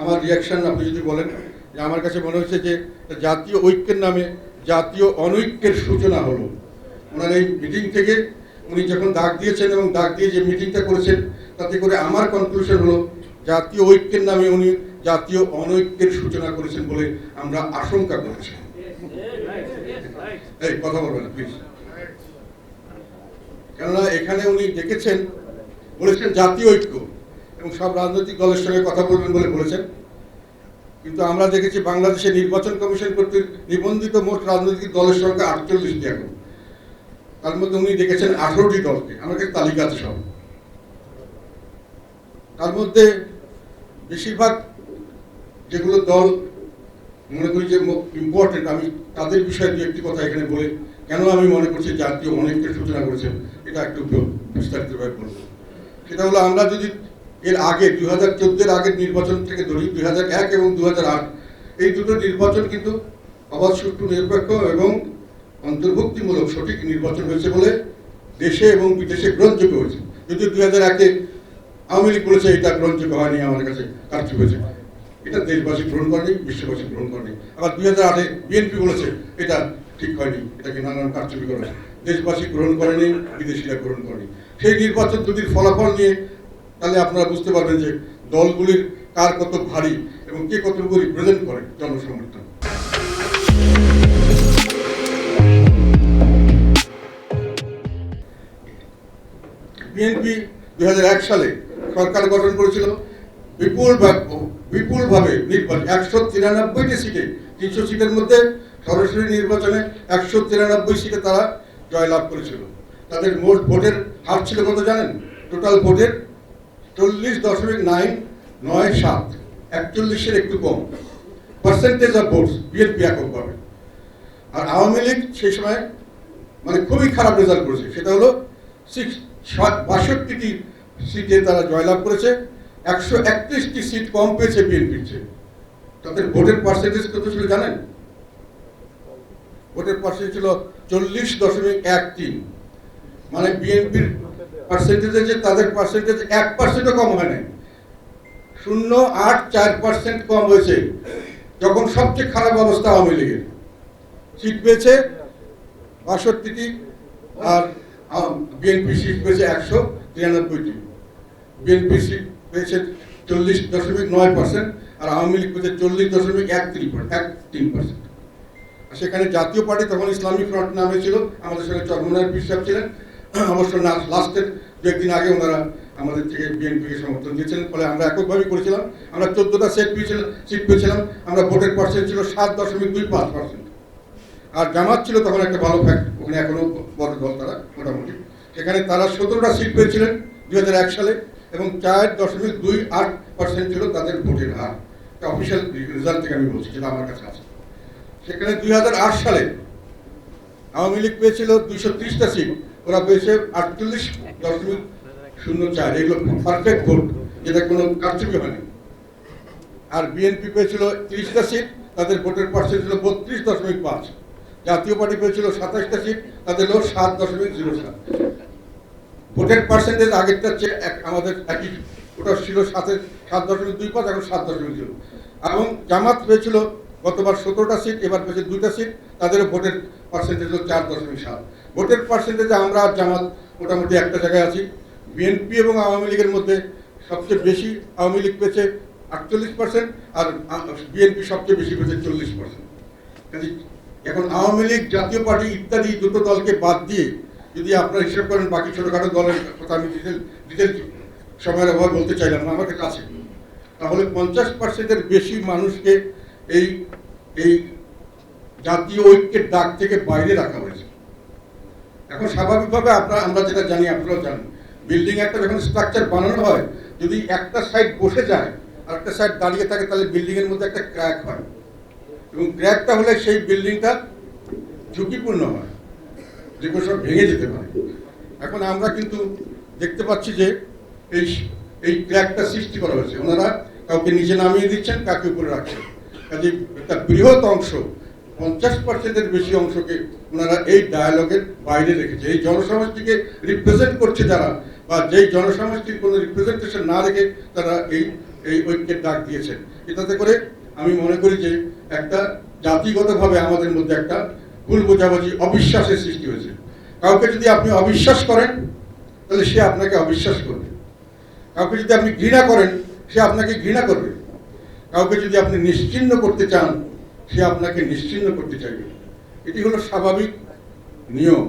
আমার রিয়াকশন আপনি যদি বলেন যে আমার কাছে মনে হচ্ছে যে জাতীয় ঐক্যের নামে জাতীয় অনৈক্যের সূচনা হলো। ওনার এই মিটিং থেকে উনি যখন ডাক দিয়েছেন এবং ডাক দিয়ে যে মিটিংটা করেছেন, তাতে করে আমার কনক্লুশন হলো জাতীয় ঐক্যের নামে উনি জাতীয় অনৈক্যের সূচনা করেছেন বলে আমরা আশঙ্কা করেছি। এই কথা বলবেন না প্লিজ। কেননা এখানে উনি ডেকেছেন, বলেছেন জাতীয় ঐক্য এবং সব রাজনৈতিক দলের সঙ্গে কথা বলবেন বলে বলেছেন, কিন্তু আমরা দেখেছি বাংলাদেশে নির্বাচন কমিশন কর্তৃক নিবন্ধিত মোট রাজনৈতিক দলের সংখ্যা 48টি এখন। তার মধ্যে উনি ডেকেছেন 18টি দলকে, আমার কাছে তালিকা আছে সব। তার মধ্যে বেশিরভাগ যেগুলো দল মনে করি যে ইম্পর্টেন্ট, আমি তাদের বিষয়ে দু একটি কথা এখানে বলে কেন আমি মনে করছি জাতীয় অনেকটা সূচনা করেছেন এটা একটু বিস্তারিতভাবে বলবো। সেটা হলো আমরা যদি এর আগে 2014-এর আগের নির্বাচন থেকে ধরি, 2001 এবং 2008 এই দুটো নির্বাচন কিন্তু অবাধ, সুষ্ঠু, নিরপেক্ষ এবং অন্তর্ভুক্তিমূলক সঠিক নির্বাচন হয়েছে বলে দেশে এবং বিদেশে গ্রহণযোগ্য হয়েছে। যদিও 2001-এ আওয়ামী লীগ বলেছে এটা গ্রহণযোগ্য হয়নি, আমার কাছে কারচুপি হয়েছে, এটা দেশবাসী গ্রহণ করেনি, বিশ্ববাসী গ্রহণ করেনি। আবার 2008-এ বিএনপি বলেছে এটা ঠিক হয়নি, এটাকে নানান কারচুপি করেছে, দেশবাসী গ্রহণ করেনি, বিদেশিরা গ্রহণ করেনি। সেই নির্বাচন দুটির ফলাফল নিয়ে তাহলে আপনারা বুঝতে পারবেন যে দলগুলির কার কত ভারী এবং কে কতটুকু রিপ্রেজেন্ট করে জনসমর্থন। বিএনপি 2001 সালে সরকার গঠন করেছিল বিপুলভাবে নির্বাচন 193টি সিটে, 300 সিটের মধ্যে সরাসরি নির্বাচনে 193 সিটে তারা জয়লাভ করেছিল। তাদের মোট ভোটের হার ছিল কত জানেন? টোটাল ভোটের 40.997, 41-এর একটু কম পার্সেন্টেজ অফ ভোটস বিএনপি এককভাবে। আর আওয়ামী লীগ সেই সময় মানে খুবই খারাপ রেজাল্ট করেছে, সেটা হলো 62টি সিটে তারা জয়লাভ করেছে, 131টি সিট কম পেয়েছে বিএনপির চেয়ে। তাদের ভোটের পার্সেন্টেজ কত ছিল জানেন? ভোটের পার্সেন্টেজ ছিল 40.13, মানে বিএনপির পার্সেন্টেজে যে তাদের পার্সেন্টেজ 1%ও কম হয় নাই, 0.84% কম হয়েছে। যখন সবচেয়ে খারাপ অবস্থা আওয়ামী লীগের, সিট পেয়েছে 62টি আর বিএনপি সিট পেয়েছে 193টি। বিএনপি সিট পেয়েছে 40.9% আর আওয়ামী লীগ পেয়েছে 40.13%। সেখানে জাতীয় পার্টি তখন ইসলামী ফ্রন্ট নামে ছিল, আমাদের সঙ্গে চরমনায়ের পীর সাহেব ছিলেন। অবশ্য লাস্টের দু একদিন আগে ওনারা আমাদের থেকে বিএনপিকে সমর্থন দিয়েছিলেন, ফলে আমরা এককভাবেই করেছিলাম। আমরা 14টা সিট পেয়েছিলাম, আমরা ভোটের পার্সেন্ট ছিল 7.25%। আর জামাত ছিল তখন একটা ভালো ফ্যাক্ট, ওখানে এখনো বড় দল তারা মোটামুটি, সেখানে তারা 17টা সিট পেয়েছিলেন 2001 সালে এবং 4.28% ছিল তাদের ভোটের হার। অফিসিয়াল রেজাল্ট থেকে আমি বলছি, যেটা আমার কাছে আছে। সেখানে 2008 সালে আওয়ামী লীগ পেয়েছিল 230টা সিট, ওরা পেয়েছে 48.04। এগুলো পারফেক্ট ভোট, যেটা কোনো কারচুপি হয়নি। আর বিএনপি পেয়েছিল 30টা সিট, তাদের ভোটের পার্সেন্ট ছিল 32.5। জাতীয় পার্টি পেয়েছিল 27টা সিট, তাদের হলো 7.07। ভোটের পার্সেন্টেজ আগেরটার চেয়ে আমাদের একই, ওটা ছিল 7.25, এখন 7.0। এবং জামাত পেয়েছিল গতবার 17টা সিট, এবার পেয়েছে 2টা সিট, তাদের ভোটের পার্সেন্টেজ হলো 4.7। ভোটের পার্সেন্টেজে আমরা আর জামাত মোটামুটি একটা জায়গায় আছি। বিএনপি এবং আওয়ামী লীগের মধ্যে সবচেয়ে বেশি আওয়ামী লীগ পেয়েছে 48% আর বিএনপি সবচেয়ে বেশি পেয়েছে 40%। এখন আওয়ামী লীগ, জাতীয় পার্টি ইত্যাদি দুটো দলকে বাদ দিয়ে যদি আপনারা হিসেব করেন, বাকি ছোটখাটো দলের কথা আমি ডিটেল সময়ের অভাব বলতে চাইলাম না, আমার কাছে, তাহলে 50%-এর বেশি মানুষকে এই জাতীয় ঐক্যের ডাক থেকে বাইরে রাখা হয়েছে। এখন স্বাভাবিকভাবে আমরা যেটা জানি, আপনারাও জানেন, বিল্ডিং একটা যখন স্ট্রাকচার বানানো হয়, যদি একটা সাইড বসে যায় আর একটা সাইড দাঁড়িয়ে থাকে, তাহলে বিল্ডিং এর মধ্যে একটা ক্র্যাক হয় এবং ক্র্যাকটা হলে সেই বিল্ডিংটা ঝুঁকিপূর্ণ হয়, যেগুলো সব ভেঙে যেতে পারে। এখন আমরা কিন্তু দেখতে পাচ্ছি যে এই ক্র্যাকটা সৃষ্টি করা হয়েছে, ওনারা কাউকে নিচে নামিয়ে দিচ্ছেন, কাউকে উপরে রাখছেন। কাজে একটা বৃহৎ অংশ, 50%-এর বেশি অংশকে ওনারা এই ডায়ালগের বাইরে রেখেছে। এই জনসমষ্টিকে রিপ্রেজেন্ট করছে যারা, বা যেই জনসমষ্টির কোনো রিপ্রেজেন্টেশন না রেখে তারা এই ঐক্যের ডাক দিয়েছেন। এটাতে করে আমি মনে করি যে একটা জাতিগতভাবে আমাদের মধ্যে একটা ভুল বোঝাবুঝি, অবিশ্বাসের সৃষ্টি হয়েছে। কাউকে যদি আপনি অবিশ্বাস করেন তাহলে সে আপনাকে অবিশ্বাস করবে, কাউকে যদি আপনি ঘৃণা করেন সে আপনাকে ঘৃণা করবে, কাউকে যদি আপনি নিশ্চিহ্ন করতে চান সে আপনাকে নিশ্চিহ্ন করতে চাইবে। এটি হলো স্বাভাবিক নিয়ম।